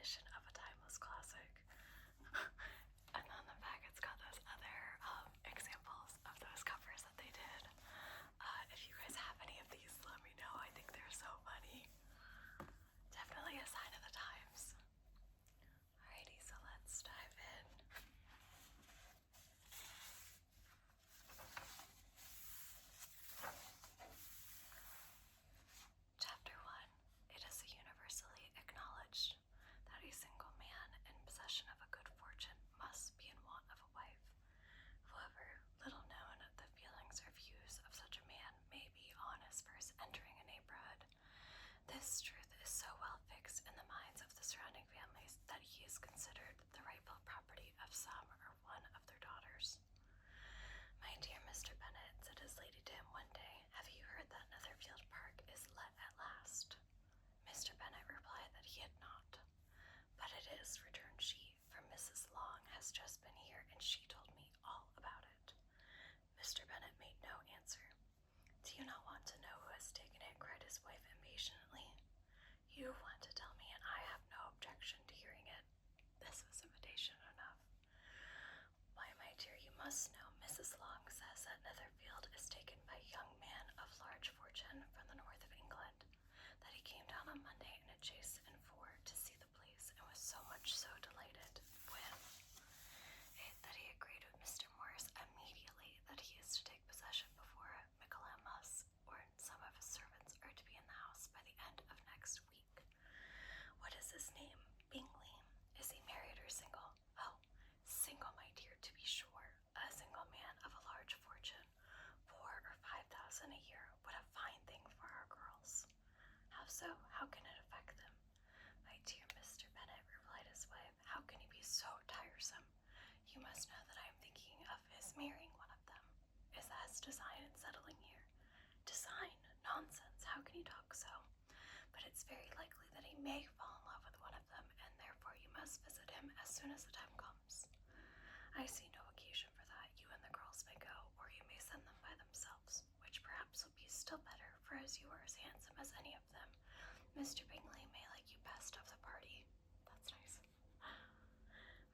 edition of a timeless classic. And on the back it's got those other examples of those covers that they did. If you guys have any of these, let me know. I think they're so funny. Definitely a sign of the times. Alrighty, so let's dive in. Chapter 1. It is universally acknowledged that a single man in possession of a good fortune must be in want of a wife. However little known the feelings or views of such a man may be on his first entering a neighborhood, this truth is so well fixed in the minds of the surrounding families that he is considered the rightful property of some or one of their daughters. "My dear Mr. Bennet," said his lady to him one day, "have you heard that Netherfield Park is let at last?" Mr. Bennet replied that he had not. "But it is," returned she, "for Mrs. Long has just been here, and she told me all about it." Mr. Bennet made no answer. "Do you not want to know who has taken it?" cried his wife impatiently. "You want to tell me, and I have no objection to hearing it." This was invitation enough. "Why, my dear, you must know Mrs. Long says that Netherfield is taken by a young man of large fortune from the north of England, that he came down on Monday in a chaise and four to see the place, and was so much so delighted with it that he agreed with Mr. Morris immediately that he is to take possession before Michaelmas, or some of his servants are to be in the house by the end of next week. What is his name? Bingley. Is he married or single? Oh, single, my dear, to be sure. A single man of a large fortune, 4,000 or 5,000 a year. What a fine thing for our girls." "How so? How can it affect them?" "My dear Mr. Bennet," replied his wife, "how can he be so tiresome? You must know that I am thinking of his marrying one of them. Is that his design in settling here?" "Design? Nonsense! How can you talk so? But it's very likely that he may fall in love with one of them, and therefore you must visit him as soon as the time comes." "I see no occasion for that. You and the girls may go, or you may send them by themselves, which perhaps will be still better, for as you are as handsome as any of them, Mr. Bingley may like you best of the party." That's nice.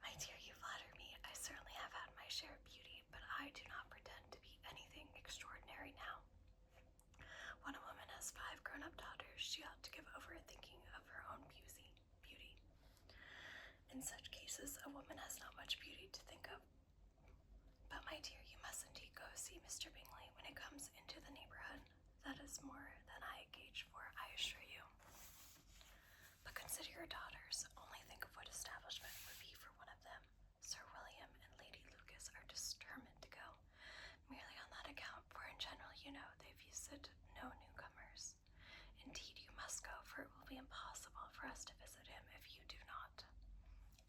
"My dear, you flatter me. I certainly have had my share of beauty, but I do not pretend to be anything extraordinary now. When a woman has 5 grown-up daughters, she ought to give over thinking of her own beauty. In such cases, a woman has not much beauty to think of. But, my dear, you must indeed go see Mr. Bingley when it comes into the neighborhood. That is more than I engage for, I assure you. But consider your daughters. Only think of what establishment would be for one of them. Sir William and Lady Lucas are determined to go, merely on that account, for in general, you know, they visit no newcomers. Indeed, you must go, for it will be impossible for us to visit him if you do not.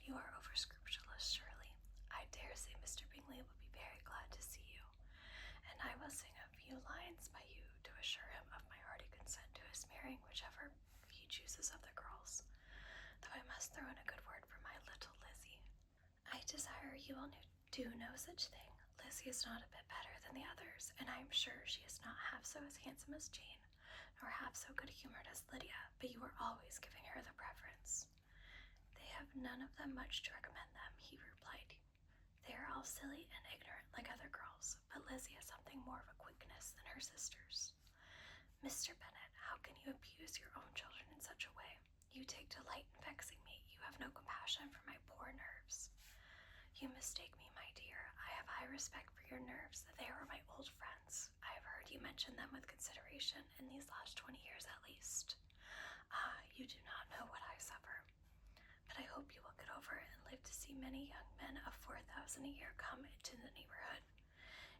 You are over-scrupulous, surely. I dare say Mr. Bingley will be very glad to see you, and I will sing a few lines by you to assure him of my hearty consent to his marrying whichever he chooses of the girls, though I must throw in a good word for my little Lizzie. I desire you will do no such thing. Lizzie is not a bit better than the others, and I am sure she is not half so as handsome as Jane, nor half so good-humoured as Lydia, but you are always giving her the preference." "They have none of them much to recommend them," he replied. "They are all silly and ignorant like other girls, but Lizzie has something more of a quickness than her sisters." "Mr. Bennet, how can you abuse your own children in such a way? You take delight in vexing me. You have no compassion for my poor nerves." "You mistake me, my dear. I have high respect for your nerves. They are my old friends. I have heard you mention them with consideration in these last 20 years at least. Ah, you do not know what I suffer. But I hope you will get over it and live to see many young men of 4,000 a year come into the neighborhood.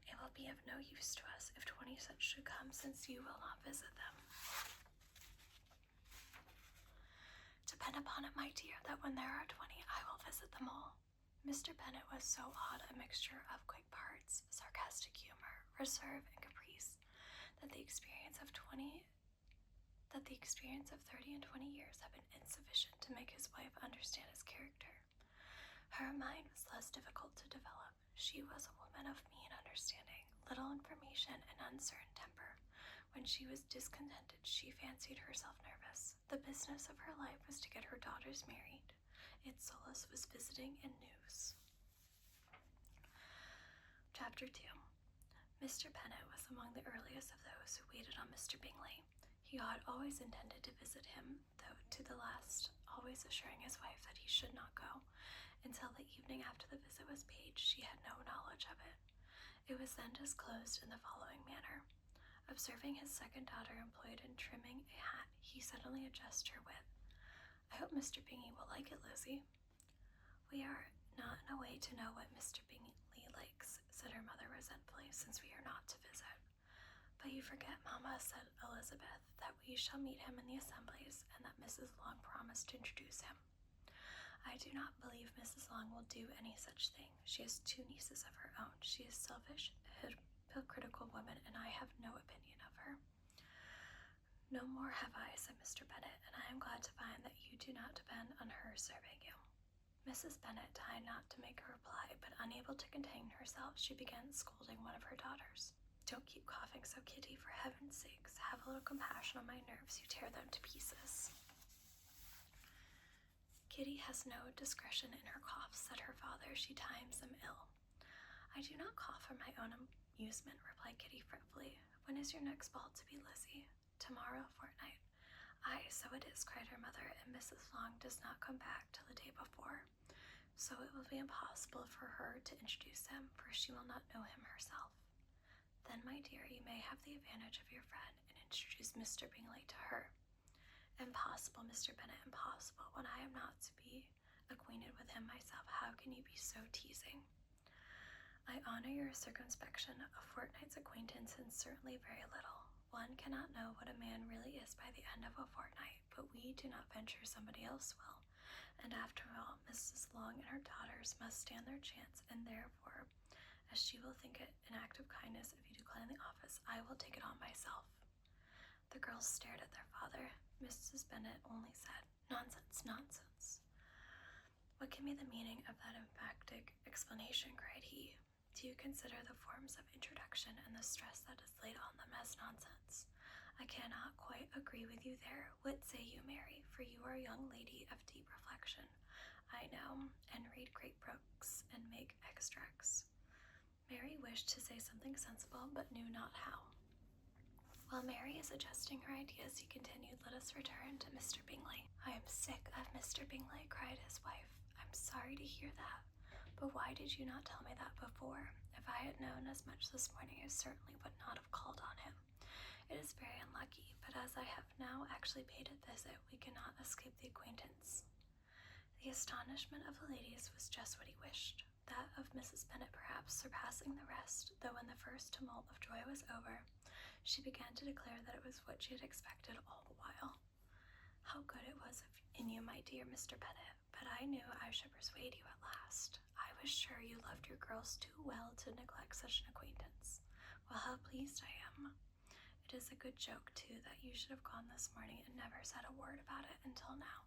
It will be of no use to us if 20 such should come, since you will not visit them. Depend upon it, my dear, that when there are 20, I will visit them all." Mr. Bennet was so odd a mixture of quick parts, sarcastic humor, reserve, and caprice, that the experience of 30 and 20 years had been insufficient to make his wife understand his character. Her mind was less difficult to develop. She was a woman of mean understanding, little information, and uncertain temper. When she was discontented, she fancied herself nervous. The business of her life was to get her daughters married. Its solace was visiting and news. Chapter 2. Mr. Bennet was among the earliest of those who waited on Mr. Bingley. He had always intended to visit him, though to the last always assuring his wife that he should not go. Until the evening after the visit was paid, she had no knowledge of it. It was then disclosed in the following manner. Observing his second daughter employed in trimming a hat, he suddenly addressed her with, "I hope Mr. Bingley will like it, Lizzie." "We are not in a way to know what Mr. Bingley likes," said her mother resentfully, "since we are not to visit." "But you forget, mamma," said Elizabeth, "that we shall meet him in the assemblies, and that Mrs. Long promised to introduce him." "I do not believe Mrs. Long will do any such thing. She has 2 nieces of her own. She is a selfish, hypocritical woman, and I have no opinion of her." "No more have I," said Mr. Bennet, "and I am glad to find that you do not depend on her serving you." Mrs. Bennet tried not to make a reply, but unable to contain herself, she began scolding one of her daughters. "Don't keep coughing so, Kitty, for heaven's sakes. Have a little compassion on my nerves. You tear them to pieces." "Kitty has no discretion in her coughs," said her father. "She times them ill." "I do not cough for my own amusement," replied Kitty fretfully. "When is your next ball to be, Lizzie?" "Tomorrow fortnight." "Aye, so it is," cried her mother, "and Mrs. Long does not come back till the day before. So it will be impossible for her to introduce him, for she will not know him herself." "Then, my dear, you may have the advantage of your friend, and introduce Mr. Bingley to her." "Impossible, Mr. Bennet, impossible. When I am not to be acquainted with him myself, how can you be so teasing?" "I honor your circumspection. A fortnight's acquaintance is certainly very little. One cannot know what a man really is by the end of a fortnight, but we do not venture somebody else will. And after all, Mrs. Long and her daughters must stand their chance, and therefore, as she will think it an act of kindness if you decline the office, I will take it on myself." The girls stared at their father. Mrs. Bennet only said, "Nonsense, nonsense." "What can be the meaning of that emphatic explanation?" cried he. "Do you consider the forms of introduction and the stress that is laid on them as nonsense? I cannot quite agree with you there. What say you, Mary? For you are a young lady of deep reflection, I know, and read great books and make extracts." Mary wished to say something sensible, but knew not how. "While Mary is adjusting her ideas," he continued, "let us return to Mr. Bingley." "I am sick of Mr. Bingley," cried his wife. "I'm sorry to hear that. But why did you not tell me that before? If I had known as much this morning, I certainly would not have called on him. It is very unlucky, but as I have now actually paid a visit, we cannot escape the acquaintance." The astonishment of the ladies was just what he wished, that of Mrs. Bennet perhaps surpassing the rest, though when the first tumult of joy was over, she began to declare that it was what she had expected all the while. "How good it was in you, my dear Mr. Bennet, but I knew I should persuade you at last. I was sure you loved your girls too well to neglect such an acquaintance. Well, how pleased I am. It is a good joke, too, that you should have gone this morning and never said a word about it until now."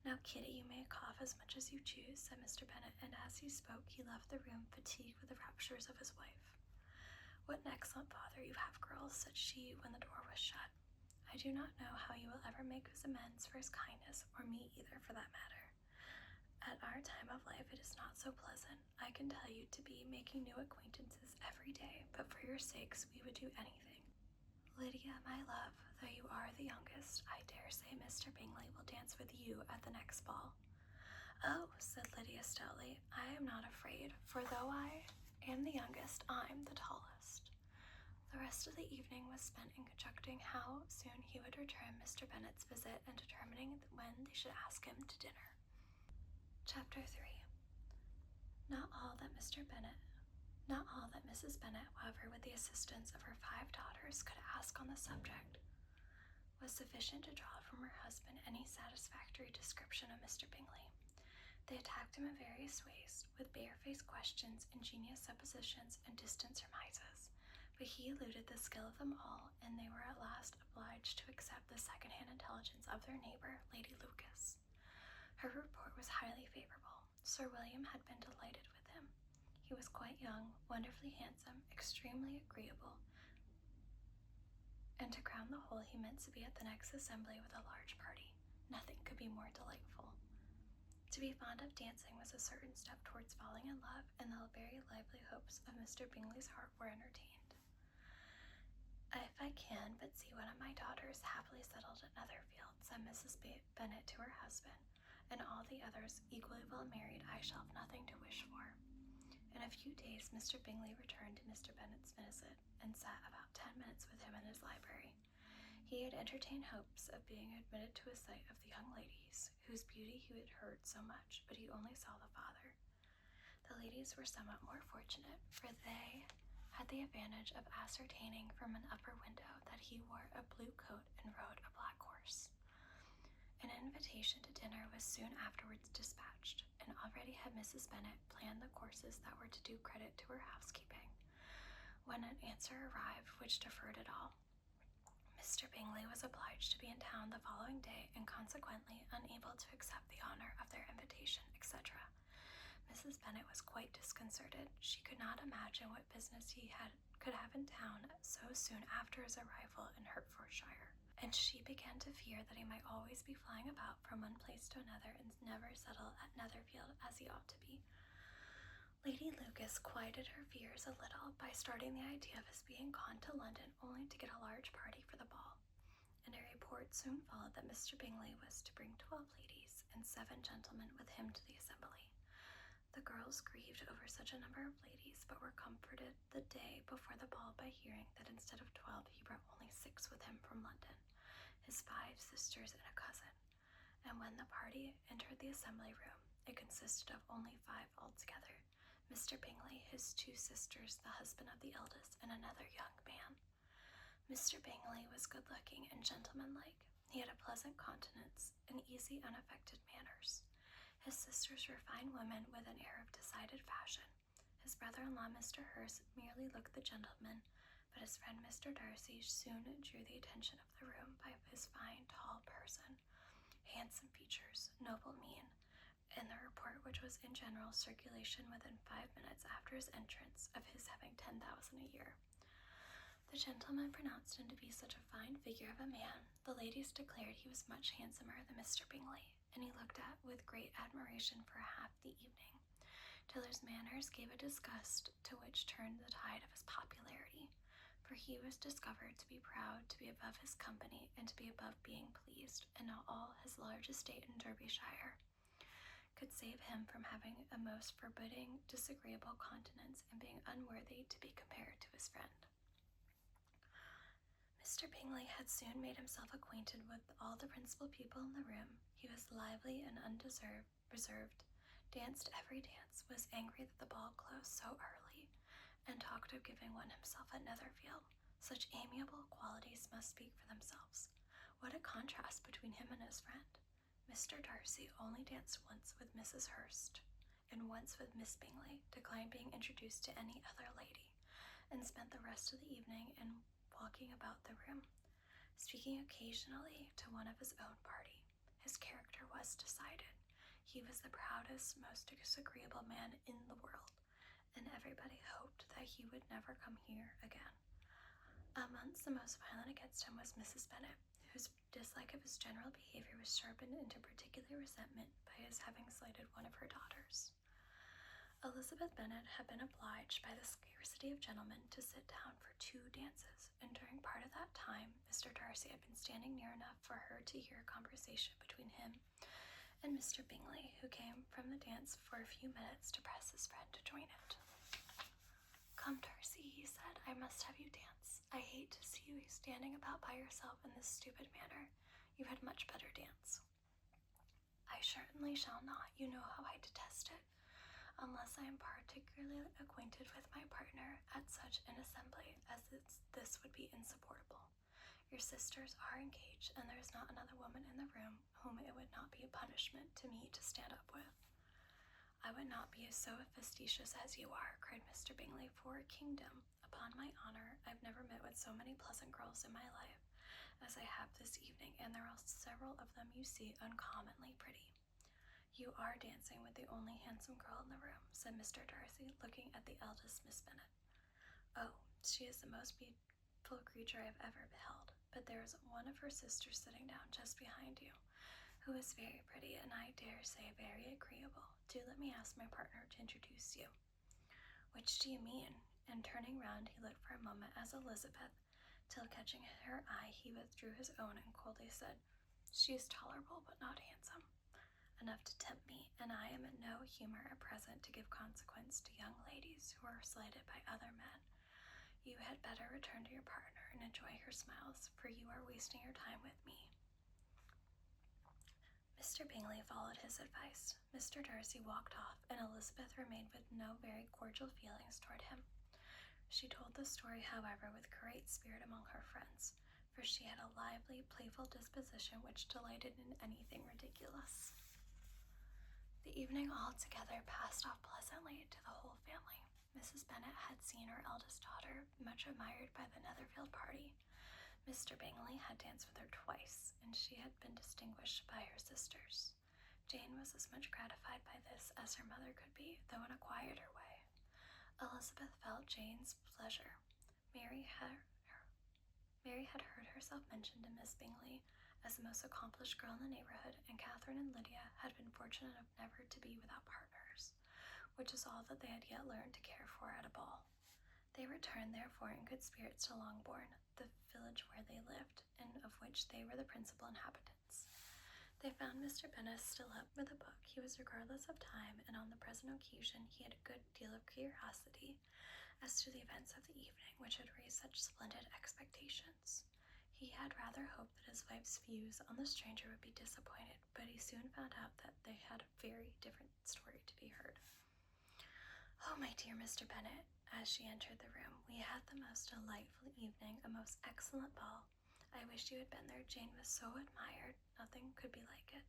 "Now, Kitty, you may cough as much as you choose," said Mr. Bennet, and as he spoke he left the room, fatigued with the raptures of his wife. "What an excellent father you have, girls," said she when the door was shut. "I do not know how you will ever make his amends for his kindness, or me either, for that matter. At our time of life it is not so pleasant, I can tell you, to be making new acquaintances every day, but for your sakes we would do anything. Lydia, my love, though you are the youngest, I dare say Mr. Bingley will dance with you at the next ball." "Oh," said Lydia stoutly, "I am not afraid, for though I am the youngest, I'm the tallest." The rest of the evening was spent in conjecturing how soon he would return Mr. Bennet's visit and determining when they should ask him to dinner. Chapter 3. Not all that Mrs. Bennet, however, with the assistance of her 5 daughters, could ask on the subject, was sufficient to draw from her husband any satisfactory description of Mr. Bingley. They attacked him in various ways, with barefaced questions, ingenious suppositions, and distant surmises, but he eluded the skill of them all, and they were at last obliged to accept the second-hand intelligence of their neighbour, Lady Lucas. Her report was highly favourable. Sir William had been delighted with him. He was quite young, wonderfully handsome, extremely agreeable, and to crown the whole, he meant to be at the next assembly with a large party. Nothing could be more delightful. To be fond of dancing was a certain step towards falling in love, and the very lively hopes of Mr. Bingley's heart were entertained. "If I can but see one of my daughters happily settled at Netherfield," said Mrs. Bennet to her husband, "and all the others equally well married, I shall have nothing to wish for." In a few days Mr. Bingley returned to Mr. Bennet's visit, and sat about 10 minutes with him in his library. He had entertained hopes of being admitted to a sight of the young ladies, whose beauty he had heard so much, but he only saw the father. The ladies were somewhat more fortunate, for they had the advantage of ascertaining from an upper window that he wore a blue coat and rode a black horse. An invitation to dinner was soon afterwards dispatched, and already had Mrs. Bennet planned the courses that were to do credit to her housekeeping, when an answer arrived which deferred it all. Mr. Bingley was obliged to be in town the following day, and consequently unable to accept the honor of their invitation, etc. Mrs. Bennet was quite disconcerted. She could not imagine what business he could have in town so soon after his arrival in Hertfordshire, and she began to fear that he might always be flying about from one place to another, and never settle at Netherfield as he ought to be. Lady Lucas quieted her fears a little by starting the idea of his being gone to London only to get a large party for the ball, and a report soon followed that Mr. Bingley was to bring 12 ladies and 7 gentlemen with him to the assembly. The girls grieved over such a number of ladies, but were comforted the day before the ball by hearing that instead of 12 he brought only 6 with him from London, his 5 sisters and a cousin, and when the party entered the assembly room, it consisted of only 5 altogether: Mr. Bingley, his 2 sisters, the husband of the eldest, and another young man. Mr. Bingley was good-looking and gentlemanlike. He had a pleasant countenance and easy, unaffected manners. His sisters were fine women with an air of decided fashion. His brother-in-law, Mr. Hurst, merely looked the gentleman, but his friend Mr. Darcy soon drew the attention of the room by his fine, tall person, handsome features, noble mien, and the report which was in general circulation within 5 minutes after his entrance of his having 10,000 a year. The gentleman pronounced him to be such a fine figure of a man. The ladies declared he was much handsomer than Mr. Bingley, and he looked at with great admiration for half the evening, till his manners gave a disgust to which turned the tide of his popularity, for he was discovered to be proud to be above his company, and to be above being pleased, and all his large estate in Derbyshire could save him from having a most forbidding, disagreeable countenance, and being unworthy to be compared to his friend. Mr. Bingley had soon made himself acquainted with all the principal people in the room. He was lively and reserved, danced every dance, was angry that the ball closed so early, and talked of giving one himself at Netherfield. Such amiable qualities must speak for themselves. What a contrast between him and his friend! Mr. Darcy only danced once with Mrs. Hurst, and once with Miss Bingley, declined being introduced to any other lady, and spent the rest of the evening in walking about the room, speaking occasionally to one of his own party. His character was decided. He was the proudest, most disagreeable man in the world, and everybody hoped that he would never come here again. Amongst the most violent against him was Mrs. Bennet, whose dislike of his general behavior was sharpened into particular resentment by his having slighted one of her daughters. Elizabeth Bennet had been obliged by the scarcity of gentlemen to sit down for 2 dances, and during part of that time Mr. Darcy had been standing near enough for her to hear a conversation between him and Mr. Bingley, who came from the dance for a few minutes to press his friend to join it. "Come, Darcy," he said, "I must have you dance. I hate to see you standing about by yourself in this stupid manner. You had much better dance." "I certainly shall not. You know how I detest it, unless I am particularly acquainted with my partner. At such an assembly as this would be insupportable. Your sisters are engaged, and there is not another woman in the room whom it would not be a punishment to me to stand up with." "I would not be so facetious as you are," cried Mr. Bingley, "for a kingdom. Upon my honor, I've never met with so many pleasant girls in my life as I have this evening, and there are several of them you see uncommonly pretty." "You are dancing with the only handsome girl in the room," said Mr. Darcy, looking at the eldest Miss Bennet. "Oh, she is the most beautiful creature I have ever beheld, but there is one of her sisters sitting down just behind you, who is very pretty and I dare say very agreeable. Do let me ask my partner to introduce you." "Which do you mean?" And turning round, he looked for a moment as Elizabeth, till catching her eye, he withdrew his own and coldly said, "She is tolerable, but not handsome enough to tempt me, and I am in no humor at present to give consequence to young ladies who are slighted by other men. You had better return to your partner and enjoy her smiles, for you are wasting your time with me." Mr. Bingley followed his advice. Mr. Darcy walked off, and Elizabeth remained with no very cordial feelings toward him. She told the story, however, with great spirit among her friends, for she had a lively, playful disposition which delighted in anything ridiculous. The evening altogether passed off pleasantly to the whole family. Mrs. Bennet had seen her eldest daughter much admired by the Netherfield party. Mr. Bingley had danced with her twice, and she had been distinguished by her sisters. Jane was as much gratified by this as her mother could be, though in a quieter way. Elizabeth felt Jane's pleasure. Mary had heard herself mentioned to Miss Bingley as the most accomplished girl in the neighborhood, and Catherine and Lydia had been fortunate enough never to be without partners, which is all that they had yet learned to care for at a ball. They returned, therefore, in good spirits to Longbourn, the village where they lived, and of which they were the principal inhabitants. They found Mr. Bennet still up with a book. He was regardless of time, and on the present occasion he had a good deal of curiosity as to the events of the evening, which had raised such splendid expectations. He had rather hoped that his wife's views on the stranger would be disappointed, but he soon found out that they had a very different story to be heard. "Oh, my dear Mr. Bennet," as she entered the room, "we had the most delightful evening, a most excellent ball. I wish you had been there. Jane was so admired, nothing could be like it."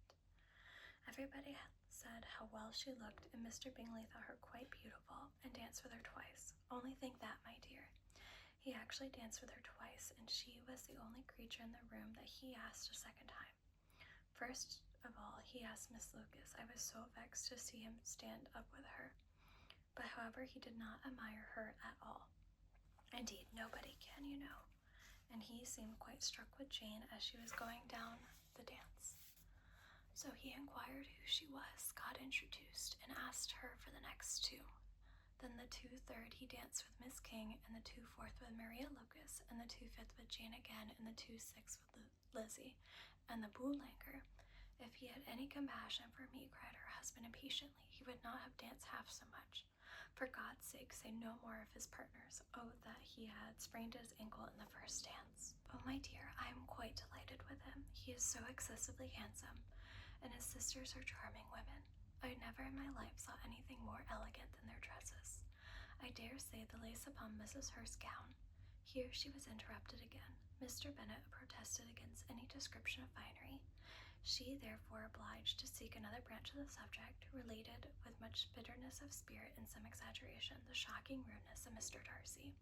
Everybody said how well she looked, and Mr. Bingley thought her quite beautiful, and danced with her twice. Only think that, my dear. He actually danced with her twice, and she was the only creature in the room that he asked a second time. First of all, he asked Miss Lucas. I was so vexed to see him stand up with her. But however, he did not admire her at all. Indeed, nobody can, you know. And he seemed quite struck with Jane as she was going down the dance. So he inquired who she was, got introduced, and asked her for the next two. Then the 2/3 he danced with Miss King, and the 2/4 with Maria Lucas, and the 2/5 with Jane again, and the 2/6 with Lizzie, and the Boulanger. If he had any compassion for me, cried her husband impatiently, he would not have danced half so much. For God's sake, say no more of his partners. Oh, that he had sprained his ankle in the first dance. Oh, my dear, I am quite delighted with him. He is so excessively handsome, and his sisters are charming women. I never in my life saw anything more elegant than their dresses. I dare say the lace upon Mrs. Hurst's gown." Here she was interrupted again. Mr. Bennet protested against any description of finery. She, therefore, obliged to seek another branch of the subject, related with much bitterness of spirit and some exaggeration the shocking rudeness of Mr. Darcy.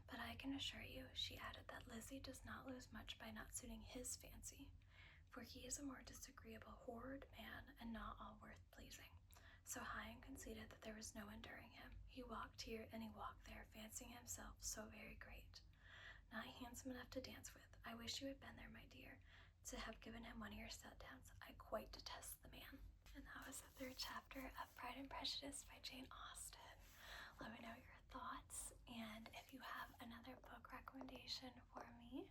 "But I can assure you," she added, "that Lizzie does not lose much by not suiting his fancy, for he is a more disagreeable, horrid man, and not all worth pleasing. So high and conceited that there was no enduring him. He walked here and he walked there, fancying himself so very great. Not handsome enough to dance with. I wish you had been there, my dear, to have given him one of your set-downs. I quite detest the man." And that was the 3rd chapter of Pride and Prejudice by Jane Austen. Let me know your thoughts, and if you have another book recommendation for me,